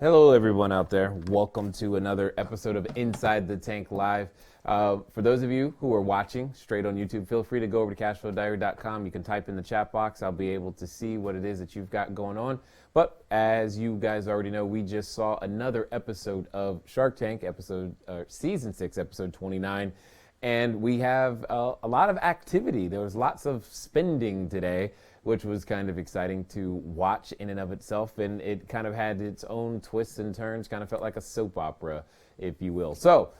Hello, everyone out there. Welcome to another episode of Inside the Tank Live. For those of you who are watching straight on YouTube, feel free to go over to cashflowdiary.com. You can type in the chat box. I'll be able to see what it is that you've got going on. But as you guys already know, we just saw another episode of Shark Tank, season 6, episode 29. And we have a lot of activity. There was lots of spending today, which was kind of exciting to watch in and of itself. And it kind of had its own twists and turns, kind of felt like a soap opera, if you will. So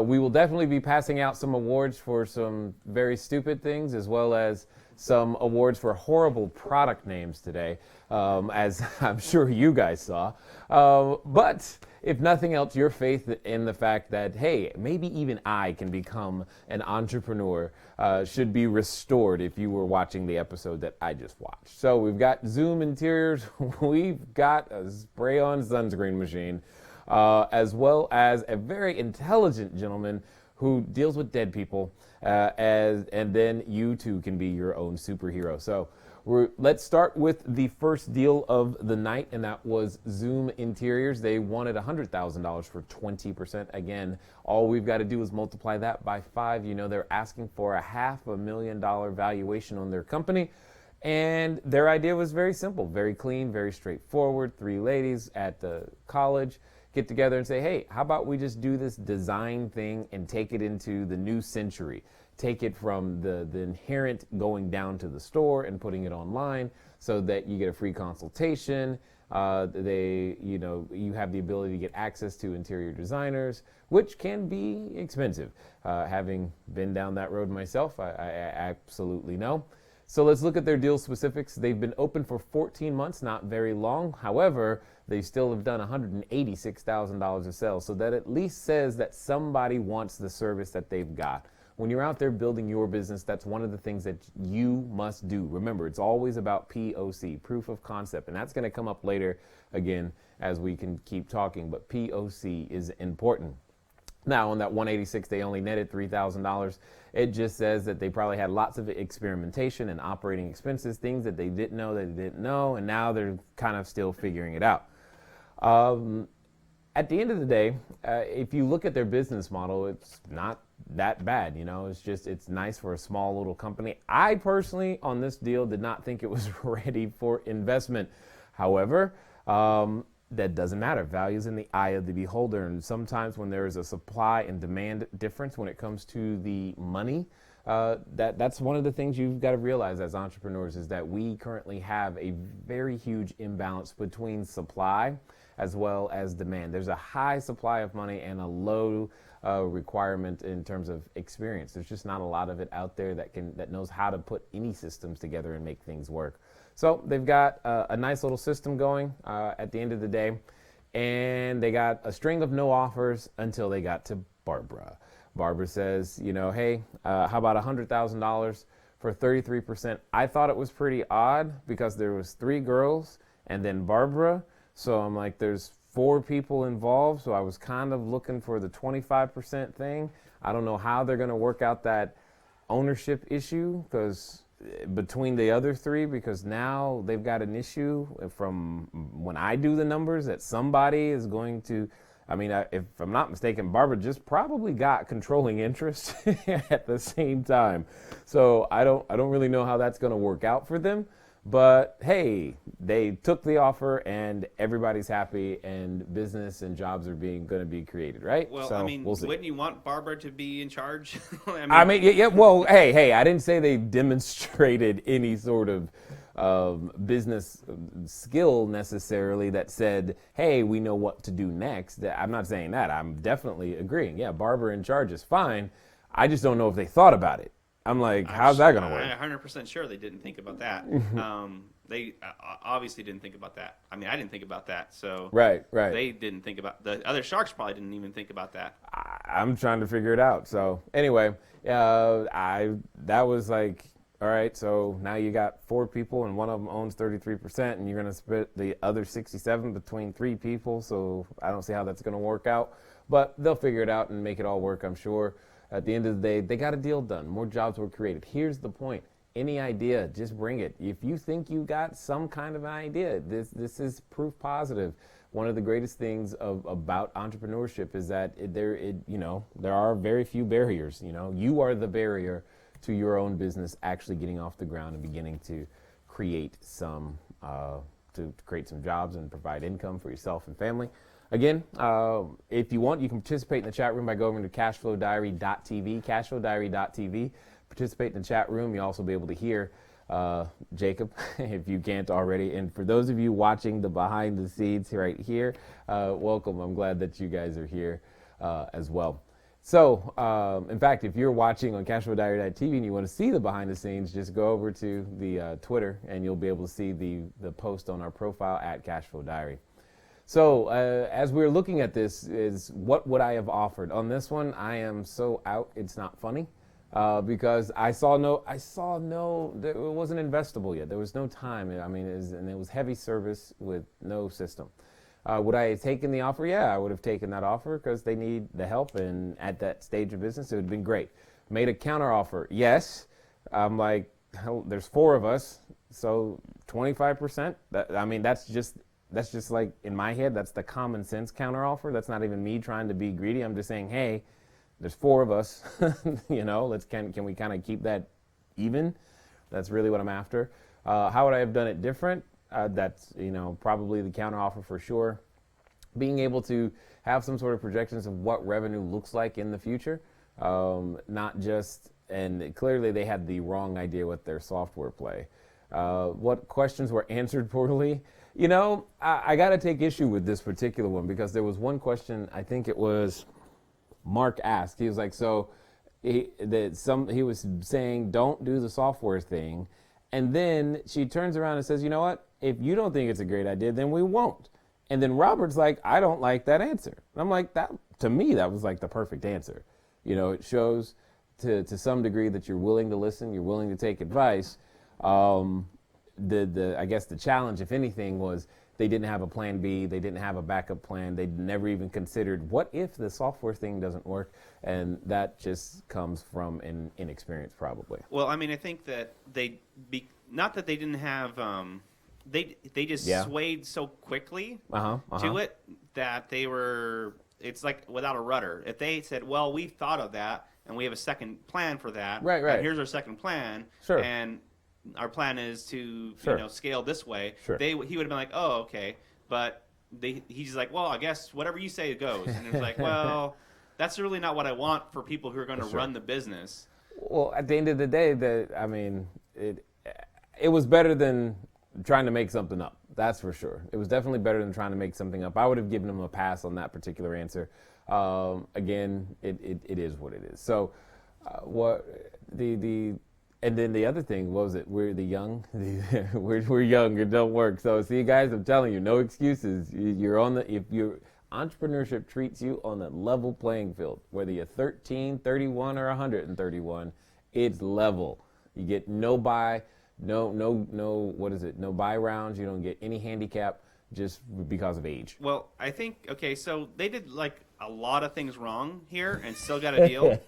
we will definitely be passing out some awards for some very stupid things, as well as some awards for horrible product names today, as I'm sure you guys saw. But if nothing else, your faith in the fact that, hey, maybe even I can become an entrepreneur should be restored if you were watching the episode that I just watched. So we've got Zoom interiors, we've got a spray-on sunscreen machine, as well as a very intelligent gentleman who deals with dead people, and then you too can be your own superhero. So let's start with the first deal of the night, and that was Zoom Interiors. They wanted $100,000 for 20%. Again, all we've got to do is multiply that by 5. You know, they're asking for a $500,000 valuation on their company. And their idea was very simple, very clean, very straightforward. 3 ladies at the college get together and say, hey, how about we just do this design thing and take it into the new century? Take it from the inherent going down to the store and putting it online so that you get a free consultation. You have the ability to get access to interior designers, which can be expensive. Having been down that road myself, I absolutely know. So let's look at their deal specifics. They've been open for 14 months, not very long. However, they still have done $186,000 of sales. So that at least says that somebody wants the service that they've got. When you're out there building your business, that's one of the things that you must do. Remember, it's always about POC, proof of concept. And that's going to come up later again as we can keep talking. But POC is important. Now, on that 186, they only netted $3,000. It just says that they probably had lots of experimentation and operating expenses, things that they didn't know, and now they're kind of still figuring it out. At the end of the day, if you look at their business model, it's not that bad. You know, it's nice for a small little company. I personally, on this deal, did not think it was ready for investment. However, that doesn't matter. Value's in the eye of the beholder. And sometimes when there is a supply and demand difference when it comes to the money, that's one of the things you've got to realize as entrepreneurs is that we currently have a very huge imbalance between supply as well as demand. There's a high supply of money and a low requirement in terms of experience. There's just not a lot of it out there that knows how to put any systems together and make things work. So they've got a nice little system going at the end of the day, and they got a string of no offers until they got to Barbara. Barbara says, hey, how about $100,000 for 33%? I thought it was pretty odd because there was 3 girls and then Barbara. So I'm like, there's 4 people involved. So I was kind of looking for the 25% thing. I don't know how they're going to work out that ownership issue between the other 3, because now they've got an issue from when I do the numbers that somebody is going to, if I'm not mistaken, Barbara just probably got controlling interest at the same time. So I don't really know how that's going to work out for them. But hey, they took the offer and everybody's happy and business and jobs are going to be created, right? Well, so, we'll see. Wouldn't you want Barbara to be in charge? Yeah. Well, hey, I didn't say they demonstrated any sort of business skill necessarily that said, hey, we know what to do next. I'm not saying that. I'm definitely agreeing. Yeah, Barbara in charge is fine. I just don't know if they thought about it. I'm like, how's that going to work? I'm 100% sure they didn't think about that. They obviously didn't think about that. I didn't think about that. So right. They didn't think about the other sharks. Probably didn't even think about that. I'm trying to figure it out. So anyway, that was like, all right. So now you got 4 people, and one of them owns 33%, and you're going to split the other 67 between 3 people. So I don't see how that's going to work out, but they'll figure it out and make it all work, I'm sure. At the end of the day, they got a deal done. More jobs were created. Here's the point. Any idea, just bring it. If you think you got some kind of an idea, this is proof positive. one of the greatest things about entrepreneurship is that there are very few barriers. You are the barrier to your own business actually getting off the ground and beginning to create some jobs and provide income for yourself and family. Again, if you want, you can participate in the chat room by going to cashflowdiary.tv, cashflowdiary.tv. Participate in the chat room. You'll also be able to hear Jacob, if you can't already. And for those of you watching the behind the scenes right here, welcome. I'm glad that you guys are here as well. So, in fact, if you're watching on cashflowdiary.tv and you want to see the behind the scenes, just go over to the Twitter and you'll be able to see the post on our profile at Cashflowdiary. So, as we're looking at this, is what would I have offered? On this one, I am so out, it's not funny. Because it wasn't investable yet. There was no time. And it was heavy service with no system. Would I have taken the offer? Yeah, I would have taken that offer because they need the help, and at that stage of business, it would have been great. Made a counter offer? Yes. I'm like, hell, there's 4 of us, so 25%. That's just like in my head. That's the common sense counter offer. That's not even me trying to be greedy. I'm just saying, hey, there's 4 of us, can we kind of keep that even? That's really what I'm after. How would I have done it different? That's, probably the counter offer for sure. Being able to have some sort of projections of what revenue looks like in the future, and clearly they had the wrong idea with their software play. What questions were answered poorly? I got to take issue with this particular one because there was one question, I think it was Mark asked. He was like, he was saying, don't do the software thing. And then she turns around and says, you know what? If you don't think it's a great idea, then we won't. And then Robert's like, I don't like that answer. And I'm like, to me, that was like the perfect answer. It shows to some degree that you're willing to listen, you're willing to take advice. I guess the challenge, if anything, was they didn't have a plan B. They didn't have a backup plan. They never even considered, what if the software thing doesn't work? And that just comes from inexperience, probably. Well, I think that not that they didn't have, they just swayed so quickly to it that it's like without a rudder. If they said, well, we've thought of that and we have a second plan for that. Right. And here's our second plan. Sure. And our plan is to scale this way. Sure. He would have been like, oh, okay. But he's like, well, I guess whatever you say goes. And it's like, well, that's really not what I want for people who are going to run the business. Well, at the end of the day, it was better than trying to make something up. That's for sure. It was definitely better than trying to make something up. I would have given him a pass on that particular answer. Again, it is what it is. So, and then the other thing, what was it? We're young. We're young. It don't work. So see, guys, I'm telling you, no excuses. If your entrepreneurship treats you on a level playing field, whether you're 13, 31, or 131, it's level. You get no buy rounds. You don't get any handicap just because of age. Well, I think, okay, so they did like a lot of things wrong here and still got a deal.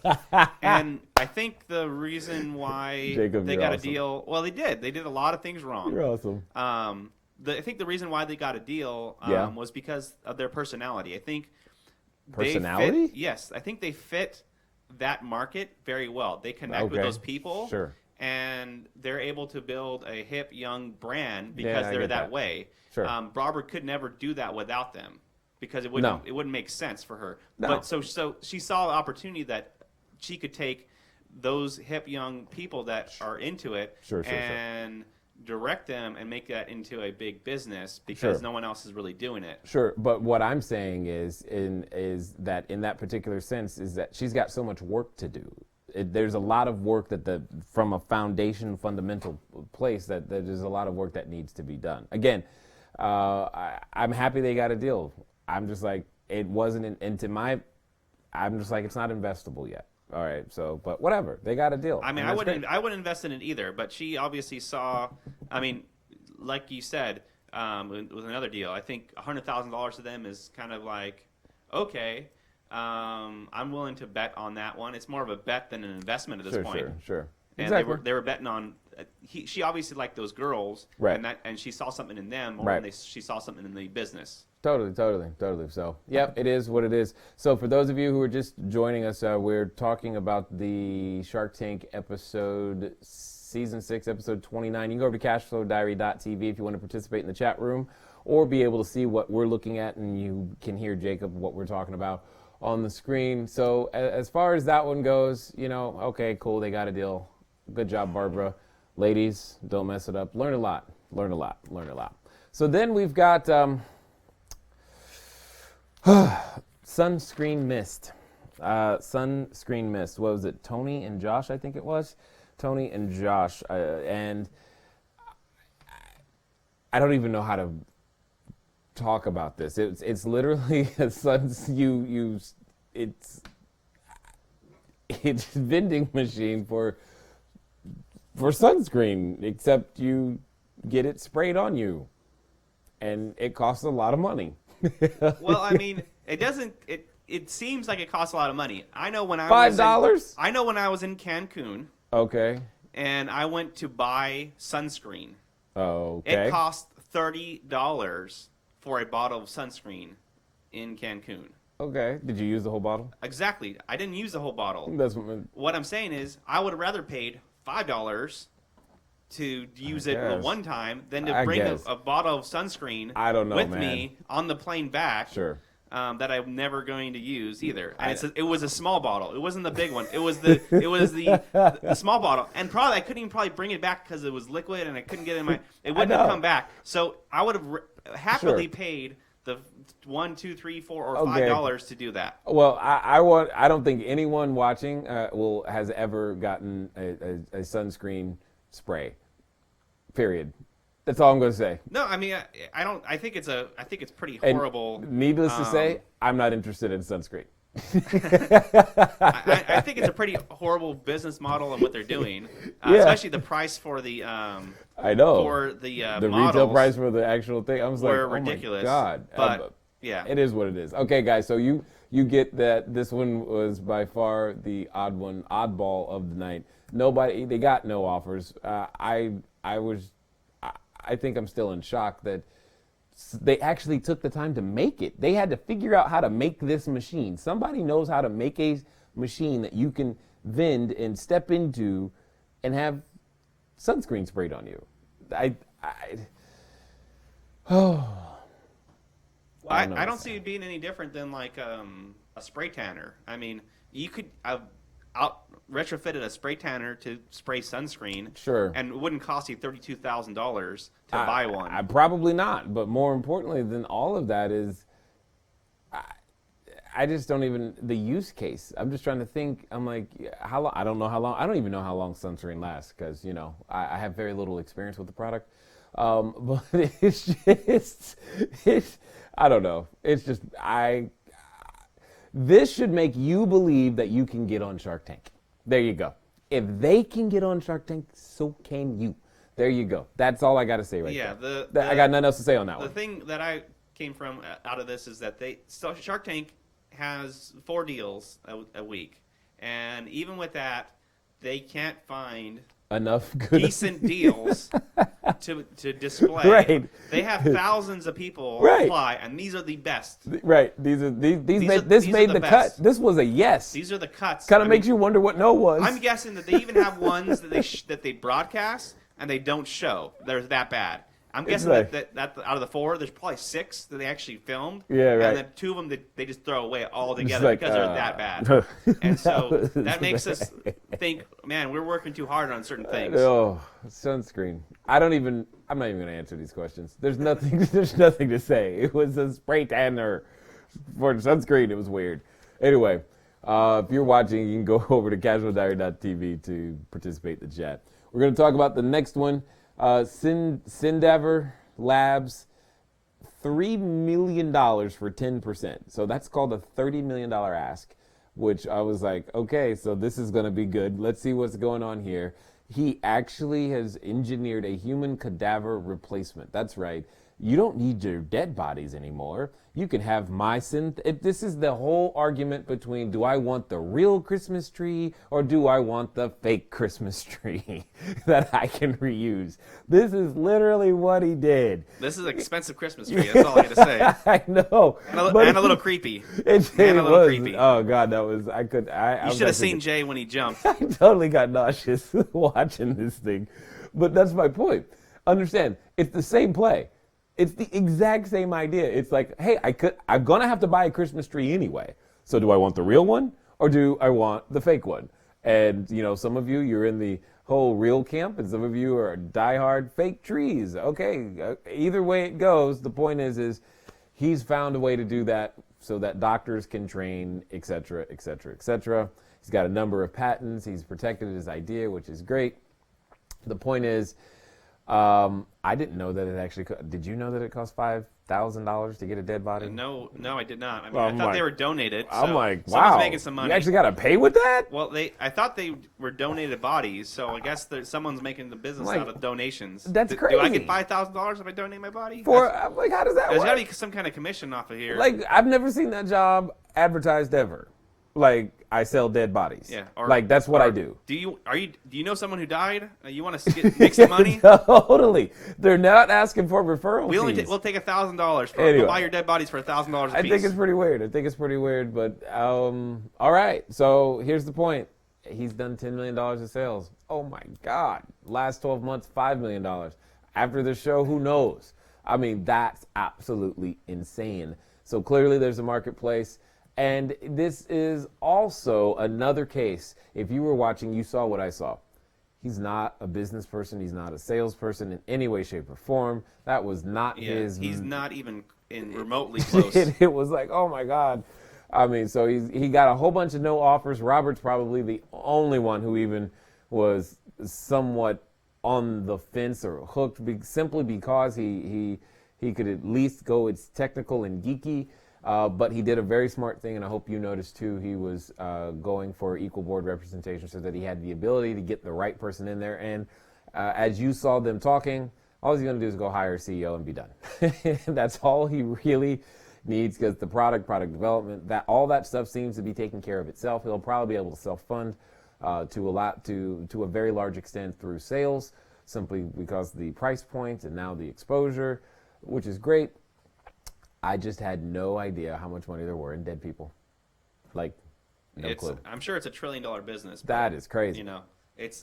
And I think the reason why they got a deal, well, they did a lot of things wrong. You're awesome. I think the reason why they got a deal was because of their personality. I think personality? Yes, I think they fit that market very well. They connect with those people. Sure. And they're able to build a hip, young brand because they're that way. Sure. Barbara could never do that without them because it wouldn't make sense for her. No. But so she saw an opportunity that she could take those hip, young people that are into it and direct them and make that into a big business because no one else is really doing it. Sure, but what I'm saying is that in that particular sense is that she's got so much work to do. There's a lot of work from a fundamental place that there's a lot of work that needs to be done. Again, I'm happy they got a deal. I'm just like, it wasn't I'm just like, it's not investable yet. All right, so, but whatever, they got a deal. I mean, I wouldn't invest in it either, but she obviously saw, like you said, with another deal, I think $100,000 to them is kind of like, okay, I'm willing to bet on that one. It's more of a bet than an investment at this point. Sure. And exactly. they were betting on she obviously liked those girls, right? And she saw something in them more than she saw something in the business. Totally. So, yep, it is what it is. So, for those of you who are just joining us, we're talking about the Shark Tank episode, season 6, episode 29. You can go over to cashflowdiary.tv if you want to participate in the chat room or be able to see what we're looking at, and you can hear Jacob what we're talking about on the screen. So, as far as that one goes, okay, cool, they got a deal. Good job, Barbara. Ladies, don't mess it up. Learn a lot. So then we've got sunscreen mist. Sunscreen mist. What was it? Tony and Josh, I think it was. Tony and Josh. And I don't even know how to talk about this. It's literally a it's a vending machine for sunscreen, except you get it sprayed on you, and it costs a lot of money. Well, I mean, it doesn't. It seems like it costs a lot of money. I know when $5. I know when I was in Cancun. Okay. And I went to buy sunscreen. Okay. It cost $30 for a bottle of sunscreen in Cancun. Okay. Did you use the whole bottle? Exactly. I didn't use the whole bottle. That's what I'm saying is I would have rather paid $5 to use it the one time than to bring a bottle of sunscreen with me on the plane back. Sure. That I'm never going to use either. And it was a small bottle. It wasn't the big one. It was the small bottle. And probably I couldn't even probably bring it back because it was liquid and I couldn't get it in my. It wouldn't have come back. So I would have happily paid the $1, $2, $3, $4, or $5 to do that. Well, I don't think anyone watching has ever gotten a sunscreen spray. Period. That's all I'm going to say. No, I mean, I don't. I think it's pretty horrible. And needless to say, I'm not interested in sunscreen. I think it's a pretty horrible business model of what they're doing, especially the price for the. I know. For the retail price for the actual thing. I was like, oh ridiculous. My God. But yeah, it is what it is. Okay, guys. So you get that this one was by far the oddball of the night. They got no offers. I think I'm still in shock that they actually took the time to make it. They had to figure out how to make this machine. Somebody knows how to make a machine that you can vend and step into and have sunscreen sprayed on you. I don't see it being any different than like a spray tanner. I mean, you could retrofitted a spray tanner to spray sunscreen. Sure. And it wouldn't cost you $32,000 to buy one. Probably not. But more importantly than all of that is, I just don't even, the use case. I'm just trying to think. I'm like, how long? I don't know how long. I don't even know how long sunscreen lasts because, I have very little experience with the product. But it's just, I don't know. It's just, this should make you believe that you can get on Shark Tank. There you go. If they can get on Shark Tank, so can you. There you go. That's all I got to say right there. Yeah, I got nothing else to say on that one. The thing that I came from out of this is that Shark Tank has 4 deals a week. And even with that, they can't find enough good decent deals to display. Right. They have thousands of people apply, and these are the best. Right. These made the cut. This was a yes. These are the cuts. Kind of makes you wonder what no was. I'm guessing that they even have ones that they broadcast and they don't show. They're that bad. I'm guessing that out of the 4, there's probably 6 that they actually filmed. Yeah, right. And then 2 of them they just throw away all together because they're that bad. And so that makes us think, man, we're working too hard on certain things. Oh, sunscreen. I'm not even going to answer these questions. There's nothing to say. It was a spray tanner for sunscreen. It was weird. Anyway, if you're watching, you can go over to casualdiary.tv to participate in the chat. We're going to talk about the next one. Cadaver Labs, $3 million for 10%. So that's called a $30 million ask, which I was like, okay, so this is going to be good. Let's see what's going on here. He actually has engineered a human cadaver replacement. That's right. you don't need your dead bodies anymore. You can have my this is the whole argument between, do I want the real Christmas tree or do I want the fake Christmas tree that I can reuse? This is literally what he did. This is an expensive Christmas tree. That's all I got to say. I know. And a little creepy. It was. Creepy. Oh, God, that was, you should have seen Jay when he jumped. I totally got nauseous watching this thing. But that's my point. Understand, it's the same play. It's the exact same idea. It's like, hey, I'm going to have to buy a Christmas tree anyway. So do I want the real one or do I want the fake one? And, some of you're in the whole real camp and some of you are diehard fake trees. Okay, either way it goes, the point is he's found a way to do that so that doctors can train, et cetera, et cetera, et cetera. He's got a number of patents. He's protected his idea, which is great. The point is, I didn't know that it actually. Did you know that it cost $5,000 to get a dead body? No, I did not. I mean, I thought they were donated. So I'm like, wow, someone's making some money. You actually got to pay with that? Well, I thought they were donated bodies, so I guess someone's making the business out of donations. That's crazy. Do I get $5,000 if I donate my body? How does that work? There's got to be some kind of commission off of here. I've never seen that job advertised ever. I sell dead bodies. Yeah. That's what I do. Do you know someone who died? You want to make some money? Totally. They're not asking for referral fees. We'll take $1,000 anyway. We'll buy your dead bodies for $1,000 a piece. I think it's pretty weird. But all right. So here's the point. He's done $10 million of sales. Oh my God. Last 12 months, $5 million. After the show, who knows? I mean, that's absolutely insane. So clearly there's a marketplace. And this is also another case. If you were watching, you saw what I saw. He's not a business person. He's not a salesperson in any way, shape, or form. That was not his. He's not even remotely close. It was like, oh my God. I mean, so he got a whole bunch of no offers. Robert's probably the only one who even was somewhat on the fence or hooked, simply because he could at least go, it's technical and geeky. But he did a very smart thing, and I hope you noticed too, he was going for equal board representation so that he had the ability to get the right person in there. And as you saw them talking, all he's going to do is go hire a CEO and be done. That's all he really needs, because the product development, all that stuff seems to be taking care of itself. He'll probably be able to self-fund to a very large extent through sales, simply because the price point and now the exposure, which is great. I just had no idea how much money there were in dead people. No clue. I'm sure it's $1 trillion business. That is crazy.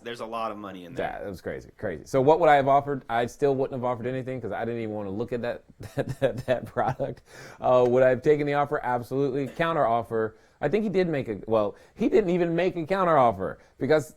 There's a lot of money in there. That was crazy. So what would I have offered? I still wouldn't have offered anything because I didn't even want to look at that product. Would I have taken the offer? Absolutely. Counter offer. I think he did he didn't even make a counter offer because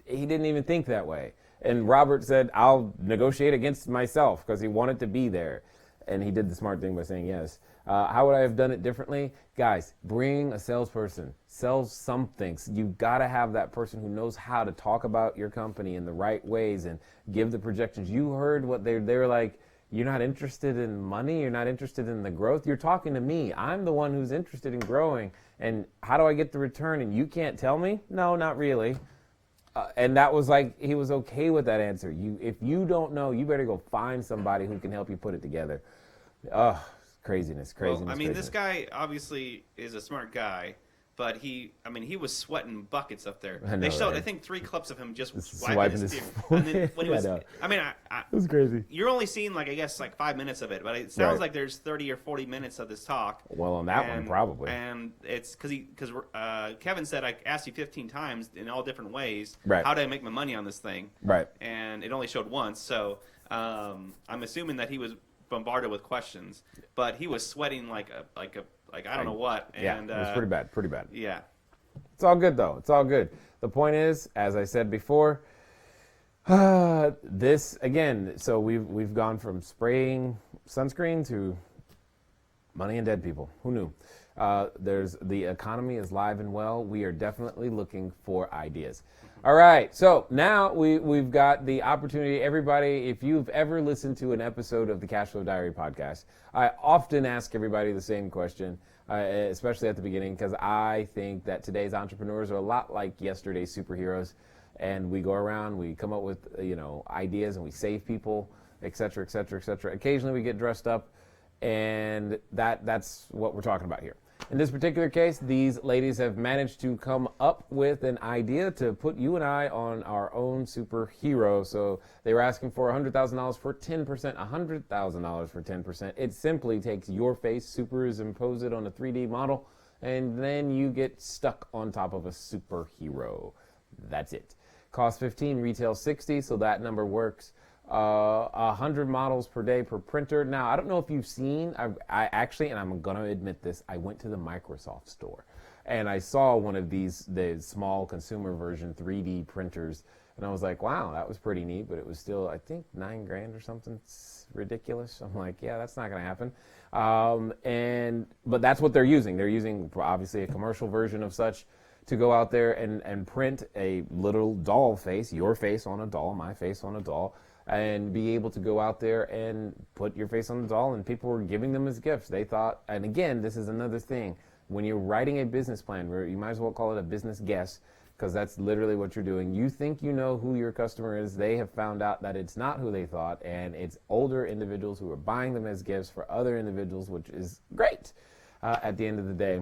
he didn't even think that way. And Robert said, I'll negotiate against myself because he wanted to be there. And he did the smart thing by saying yes. How would I have done it differently? Guys, bring a salesperson. Sell something. You've got to have that person who knows how to talk about your company in the right ways and give the projections. You heard what they were like, you're not interested in money? You're not interested in the growth? You're talking to me. I'm the one who's interested in growing. And how do I get the return? And you can't tell me? No, not really. And that was he was okay with that answer. If you don't know, you better go find somebody who can help you put it together. Craziness. Well, this guy obviously is a smart guy, but he was sweating buckets up there. They showed, I think, 3 clips of him just swiping his beard. And then when he was, it was crazy. You're only seeing 5 minutes of it, but it sounds like there's 30 or 40 minutes of this talk. Well, on that one, probably. And it's because Kevin said, I asked you 15 times in all different ways, right, how do I make my money on this thing? Right. And it only showed once, so I'm assuming that he was bombarded with questions, but he was sweating like I don't know what. And, it was pretty bad. Yeah. It's all good though. It's all good. The point is, as I said before, this again. So we've gone from spraying sunscreen to money and dead people. Who knew? The economy is live and well. We are definitely looking for ideas. All right, so now we've got the opportunity. Everybody, if you've ever listened to an episode of the Cash Flow Diary podcast, I often ask everybody the same question, especially at the beginning, because I think that today's entrepreneurs are a lot like yesterday's superheroes. and we go around, we come up with ideas, and we save people, et cetera, et cetera, et cetera. Occasionally we get dressed up, and that's what we're talking about here. In this particular case, these ladies have managed to come up with an idea to put you and I on our own superhero. So they were asking for $100,000 for 10%, $100,000 for 10%. It simply takes your face, superimpose it on a 3D model, and then you get stuck on top of a superhero. That's it. Cost 15, retail 60, so that number works. 100 models per day per printer. Now, I don't know if you've seen, I actually, and I'm going to admit this, I went to the Microsoft store and I saw one of the small consumer version 3D printers, and I was like, wow, that was pretty neat, but it was still, I think, $9,000 or something. It's ridiculous. I'm like, yeah, that's not going to happen. But that's what they're using. They're using, obviously, a commercial version of such to go out there and print a little doll face, your face on a doll, my face on a doll, and be able to go out there and put your face on the doll, and people were giving them as gifts. They thought, and again, this is another thing, when you're writing a business plan, you might as well call it a business guess, because that's literally what you're doing. You think you know who your customer is. They have found out that it's not who they thought, and it's older individuals who are buying them as gifts for other individuals, which is great at the end of the day.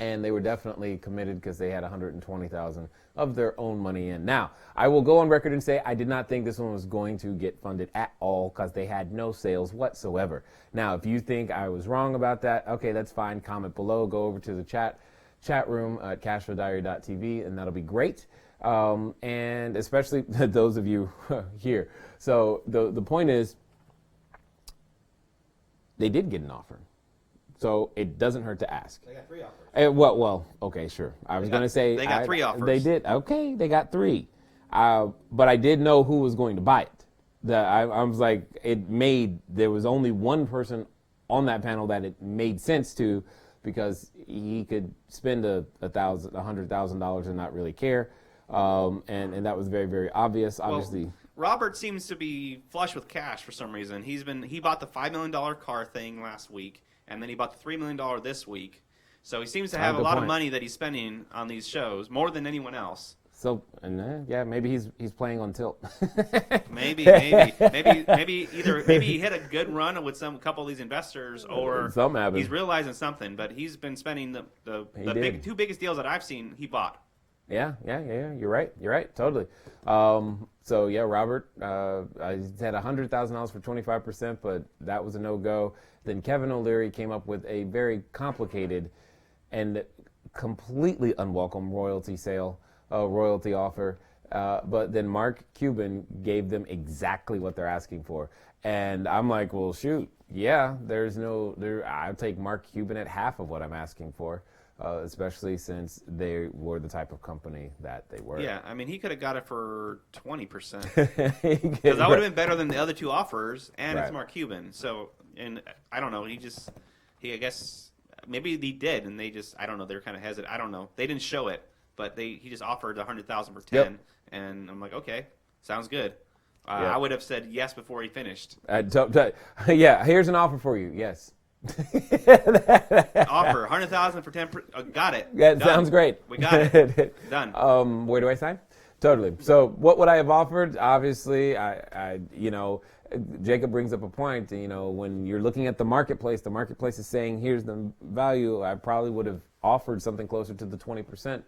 And they were definitely committed because they had $120,000 of their own money in. Now, I will go on record and say I did not think this one was going to get funded at all because they had no sales whatsoever. Now, if you think I was wrong about that, okay, that's fine. Comment below. Go over to the chat room at cashflowdiary.tv, and that'll be great. And especially those of you here. So the point is, they did get an offer. So it doesn't hurt to ask. They got 3 offers. Well, okay, sure. I was going to say they got 3 offers. They did. Okay, they got 3. But I did know who was going to buy it. I was like, there was only one person on that panel that it made sense to, because he could spend $100,000 and not really care. And that was very, very obvious. Obviously. Well, Robert seems to be flush with cash for some reason. He bought the $5 million car thing last week, and then he bought the $3 million this week. So he seems to have a lot of money that he's spending on these shows, more than anyone else. So, and yeah, maybe he's playing on tilt. maybe he hit a good run with some couple of these investors, or he's realizing something. But he's been spending the 2 biggest deals that I've seen. He bought. Yeah. You're right. Totally. So yeah, Robert, I had $100,000 for 25%, but that was a no-go. Then Kevin O'Leary came up with a very complicated and completely unwelcome royalty offer. But then Mark Cuban gave them exactly what they're asking for. And I'm like, well, shoot, yeah, I'll take Mark Cuban at half of what I'm asking for. Especially since they were the type of company that they were. Yeah, I mean, he could have got it for 20%. Because that would have been better than the other 2 offers, and It's Mark Cuban. So, and I don't know, I guess, maybe he did, and they just, I don't know, they're kind of hesitant. I don't know. They didn't show it, but he just offered $100,000 for 10, and I'm like, okay, sounds good. I would have said yes before he finished. Yeah, here's an offer for you, yes. Offer $100,000 for 10. Got it. Yeah, it sounds great. We got it. Done. Where do I sign? Totally. So, what would I have offered? Obviously, Jacob brings up a point. When you're looking at the marketplace is saying here's the value. I probably would have offered something closer to the 20%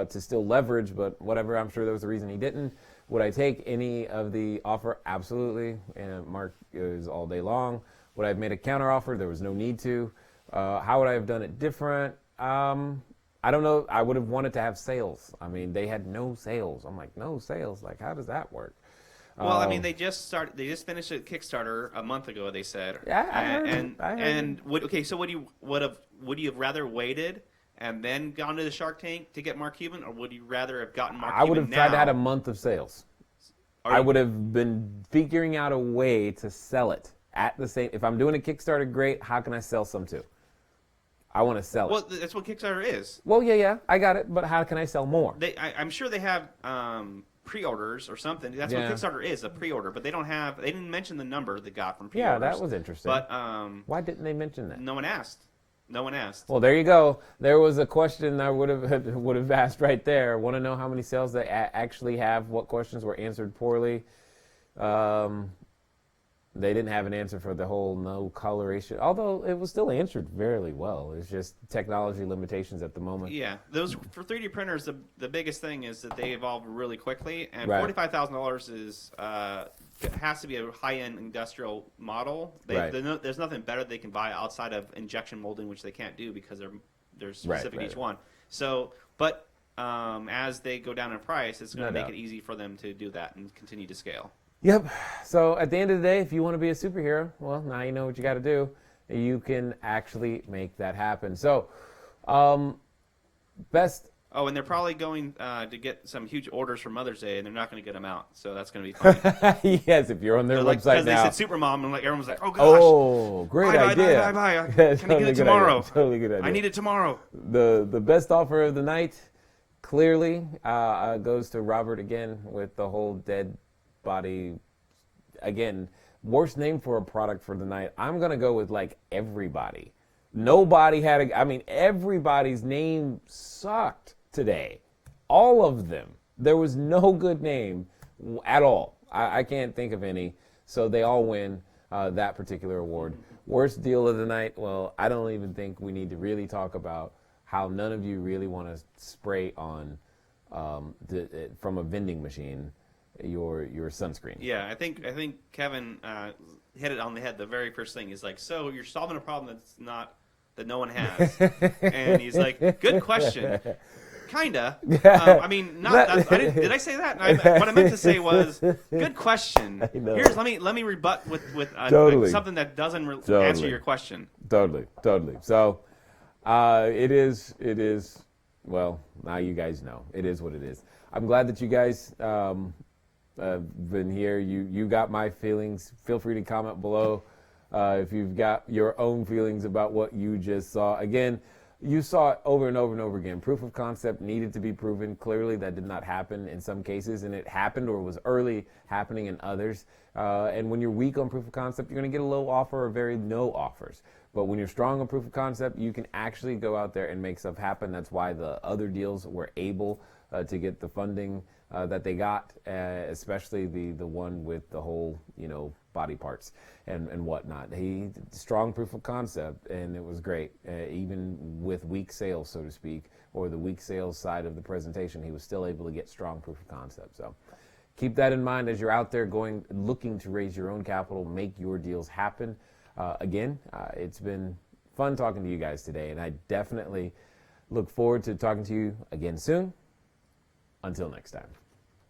to still leverage, but whatever. I'm sure there was a reason he didn't. Would I take any of the offer? Absolutely. And Mark is all day long. Would I have made a counteroffer? There was no need to. How would I have done it different? I don't know. I would have wanted to have sales. I mean, they had no sales. I'm like, no sales? Like, how does that work? Well, I mean, they just finished a Kickstarter a month ago, they said. Yeah, I heard. So would you have rather waited and then gone to the Shark Tank to get Mark Cuban, or would you rather have gotten Mark Cuban I would have tried to have a month of sales. I would have been figuring out a way to sell it. If I'm doing a Kickstarter, great. How can I sell some too? I want to sell it. Well, that's what Kickstarter is. Well, yeah, I got it. But how can I sell more? I'm sure they have pre-orders or something. That's what Kickstarter is, a pre-order. But they didn't mention the number they got from pre-orders. Yeah, that was interesting. But why didn't they mention that? No one asked. No one asked. Well, there you go. There was a question I would have asked right there. Want to know how many sales they actually have? What questions were answered poorly? They didn't have an answer for the whole no coloration, although it was still answered very well. It's just technology limitations at the moment. Yeah, those for 3D printers, the biggest thing is that they evolve really quickly, and right. $45,000 is has to be a high-end industrial model. There's nothing better they can buy outside of injection molding, which they can't do because they're specific to each one. So, but as they go down in price, it's going to make it easy for them to do that and continue to scale. Yep. So at the end of the day, if you want to be a superhero, well, now you know what you got to do. You can actually make that happen. So, best. Oh, and they're probably going to get some huge orders for Mother's Day, and they're not going to get them out. So that's going to be funny. Yes, if you're on their website because now. they said Supermom, and everyone's like, oh gosh. Oh, great idea. Bye. Can I get it tomorrow? Totally good idea. I need it tomorrow. The best offer of the night, clearly, goes to Robert again with the whole dead body. Again, worst name for a product for the night. I'm going to go with like everybody. Nobody had everybody's name sucked today. All of them. There was no good name at all. I can't think of any. So they all win that particular award. Worst deal of the night. Well, I don't even think we need to really talk about how none of you really want to spray on from a vending machine your sunscreen. Yeah, I think Kevin hit it on the head. The very first thing is like, so you're solving a problem that no one has, and he's like, good question. Kinda. Did I say that? What I meant to say was, good question. Here's let me rebut with totally. something that doesn't Totally. answer your question. Totally. So, it is. Well, now you guys know. It is what it is. I'm glad that you guys been here. You got my feelings. Feel free to comment below if you've got your own feelings about what you just saw. Again, you saw it over and over and over again. Proof of concept needed to be proven. Clearly, that did not happen in some cases, and it happened or was early happening in others. And when you're weak on proof of concept, you're going to get a low offer or very no offers. But when you're strong on proof of concept, you can actually go out there and make stuff happen. That's why the other deals were able to get the funding that they got, especially the one with the whole, body parts and whatnot. He strong proof of concept, and it was great. Even with weak sales, so to speak, or the weak sales side of the presentation, he was still able to get strong proof of concept. So keep that in mind as you're out there looking to raise your own capital, make your deals happen. Again, it's been fun talking to you guys today, and I definitely look forward to talking to you again soon. Until next time.